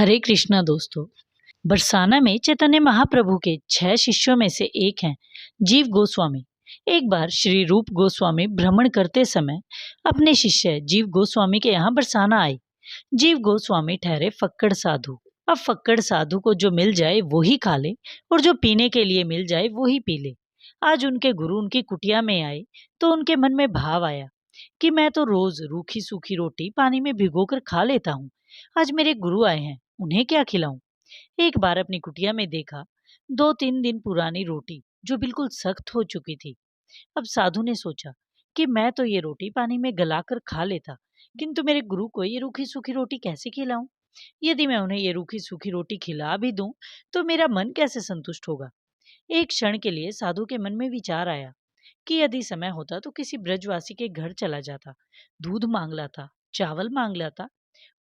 हरे कृष्णा दोस्तों। बरसाना में चैतन्य महाप्रभु के 6 शिष्यों में से एक हैं जीव गोस्वामी। एक बार श्री रूप गोस्वामी भ्रमण करते समय अपने शिष्य जीव गोस्वामी के यहाँ बरसाना आए। जीव गोस्वामी ठहरे फक्कड़ साधु। अब फक्कड़ साधु को जो मिल जाए वो ही खा ले और जो पीने के लिए मिल जाए वो ही पी ले। आज उनके गुरु उनकी कुटिया में आए तो उनके मन में भाव आया कि मैं तो रोज रूखी सूखी रोटी पानी में भिगोकर खा लेता हूँ। आज मेरे गुरु आए हैं, उन्हें क्या खिलाऊं। एक बार अपनी कुटिया में देखा 2-3 दिन पुरानी रोटी जो बिल्कुल सख्त हो चुकी थी। अब साधु ने सोचा कि मैं तो ये रोटी पानी में गलाकर खा लेता, किंतु मेरे गुरु को ये रूखी सूखी रोटी कैसे खिलाऊं। यदि मैं उन्हें ये रूखी सूखी रोटी खिला भी दूं तो मेरा मन कैसे संतुष्ट होगा। एक क्षण के लिए साधु के मन में विचार आया कि यदि समय होता तो किसी ब्रजवासी के घर चला जाता, दूध मांग लाता, चावल मांग लाता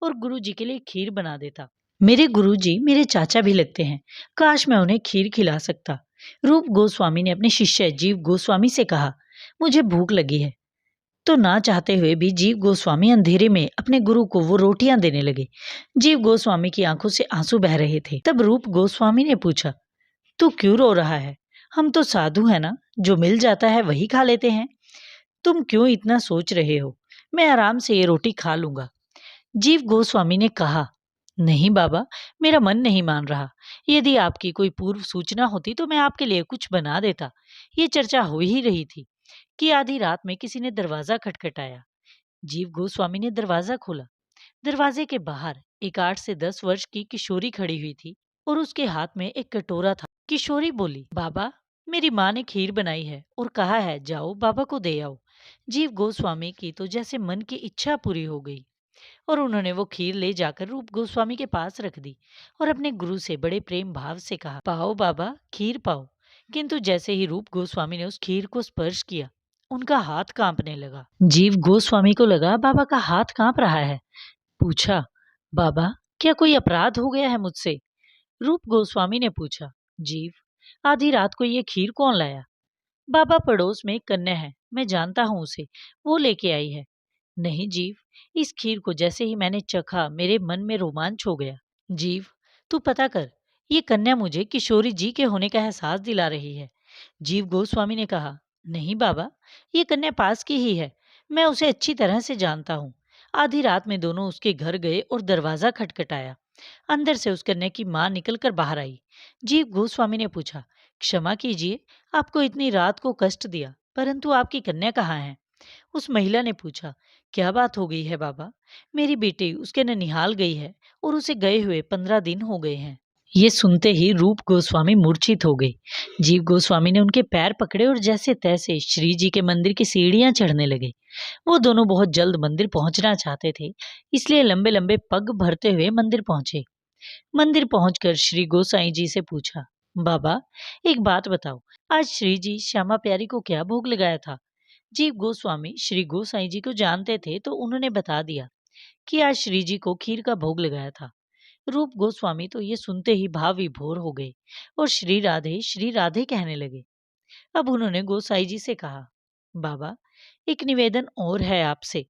और गुरु जी के लिए खीर बना देता। मेरे गुरु जी मेरे चाचा भी लगते हैं, काश मैं उन्हें खीर खिला सकता। रूप गोस्वामी ने अपने शिष्य जीव गोस्वामी से कहा, मुझे भूख लगी है। तो ना चाहते हुए भी जीव गोस्वामी अंधेरे में अपने गुरु को वो रोटियां देने लगे। जीव गोस्वामी की आंखों से आंसू बह रहे थे। तब रूप गोस्वामी ने पूछा, तू क्यों रो रहा है? हम तो साधु है ना, जो मिल जाता है वही खा लेते हैं। तुम क्यों इतना सोच रहे हो? मैं आराम से ये रोटी खा लूंगा। जीव गोस्वामी ने कहा, नहीं बाबा, मेरा मन नहीं मान रहा। यदि आपकी कोई पूर्व सूचना होती तो मैं आपके लिए कुछ बना देता। ये चर्चा हो ही रही थी कि आधी रात में किसी ने दरवाजा खटखटाया। जीव गोस्वामी ने दरवाजा खोला। दरवाजे के बाहर एक 8 से 10 वर्ष की किशोरी खड़ी हुई थी और उसके हाथ में एक कटोरा था। किशोरी बोली, बाबा, मेरी माँ ने खीर बनाई है और कहा है जाओ बाबा को दे आओ। जीव गोस्वामी की तो जैसे मन की इच्छा पूरी हो गई और उन्होंने वो खीर ले जाकर रूप गोस्वामी के पास रख दी और अपने गुरु से बड़े प्रेम भाव से कहा, पाओ बाबा, खीर पाओ। किंतु जैसे ही रूप गोस्वामी ने उस खीर को स्पर्श किया, उनका हाथ कांपने लगा। जीव गोस्वामी को लगा बाबा का हाथ कांप रहा है। पूछा, बाबा, क्या कोई अपराध हो गया है मुझसे? रूप गोस्वामी ने पूछा, जीव, आधी रात को ये खीर कौन लाया? बाबा, पड़ोस में एक कन्या है, मैं जानता हूँ उसे, वो लेके आई है। नहीं जीव, इस खीर को जैसे ही मैंने चखा मेरे मन में रोमांच हो गया। जीव, तू पता कर, ये कन्या मुझे किशोरी जी के होने का एहसास दिला रही है। जीव गोस्वामी ने कहा, नहीं बाबा, ये कन्या पास की ही है, मैं उसे अच्छी तरह से जानता हूँ। आधी रात में दोनों उसके घर गए और दरवाजा खटखटाया। अंदर से उस कन्या की माँ निकलकर बाहर आई। जीव गोस्वामी ने पूछा, क्षमा कीजिए, आपको इतनी रात को कष्ट दिया, परंतु आपकी कन्या कहाँ है? उस महिला ने पूछा, क्या बात हो गई है बाबा? मेरी बेटी उसके ननिहाल गई है और उसे गए हुए 15 दिन हो गए हैं। ये सुनते ही रूप गोस्वामी मूर्छित हो गए। जीव गोस्वामी ने उनके पैर पकड़े और जैसे तैसे श्री जी के मंदिर की सीढ़ियां चढ़ने लगे। वो दोनों बहुत जल्द मंदिर पहुंचना चाहते थे, इसलिए लंबे लंबे पग भरते हुए मंदिर पहुंचे। मंदिर पहुंचकर श्री गोसाई जी से पूछा, बाबा, एक बात बताओ, आज श्री जी श्यामा प्यारी को क्या भोग लगाया था? जीव गोस्वामी श्री गोसाई जी को जानते थे तो उन्होंने बता दिया कि आज श्री जी को खीर का भोग लगाया था। रूप गोस्वामी तो ये सुनते ही भाव विभोर हो गए और श्री राधे कहने लगे। अब उन्होंने गोसाई जी से कहा, बाबा, एक निवेदन और है आपसे।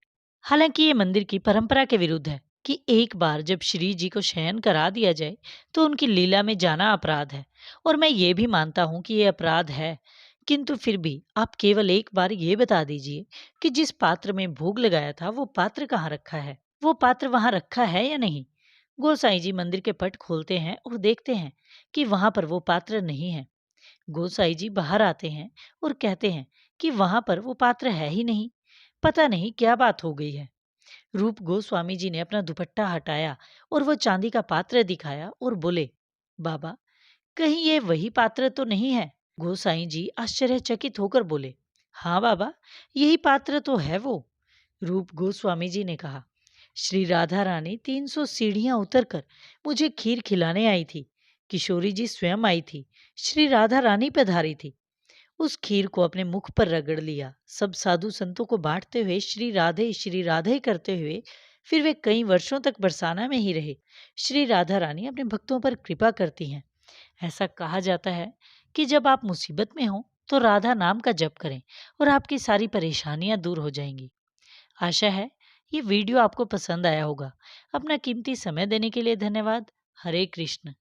हालांकि ये मंदिर की परंपरा के विरुद्ध है कि एक बार जब श्री जी को शयन करा दिया जाए तो उनकी लीला में जाना अपराध है, और मैं ये भी मानता हूँ कि ये अपराध है, किंतु फिर भी आप केवल एक बार ये बता दीजिए कि जिस पात्र में भोग लगाया था वो पात्र कहाँ रखा है, वो पात्र वहां रखा है या नहीं। गोसाई जी मंदिर के पट खोलते हैं और देखते हैं कि वहां पर वो पात्र नहीं है। गोसाई जी बाहर आते हैं और कहते हैं कि वहां पर वो पात्र है ही नहीं। पता नहीं क्या बात हो गई है। रूप गोस्वामी जी ने अपना दुपट्टा हटाया और वो चांदी का पात्र दिखाया और बोले, बाबा, कहीं ये वही पात्र तो नहीं है? गोसाई जी आश्चर्यचकित होकर बोले, हाँ बाबा, यही पात्र तो है वो। रूप गोस्वामी जी ने कहा, श्री राधा रानी 300 सीढ़ियां उतरकर मुझे खीर खिलाने आई थी। किशोरी जी स्वयं आई थी। श्री राधा रानी पधारी थी। उस खीर को अपने मुख पर रगड़ लिया। सब साधु संतों को बांटते हुए श्री राधे करते हुए फिर वे कई वर्षों तक बरसाना में ही रहे। श्री राधा रानी अपने भक्तों पर कृपा करती हैं। ऐसा कहा जाता है कि जब आप मुसीबत में हो तो राधा नाम का जप करें और आपकी सारी परेशानियां दूर हो जाएंगी। आशा है ये वीडियो आपको पसंद आया होगा। अपना कीमती समय देने के लिए धन्यवाद। हरे कृष्ण।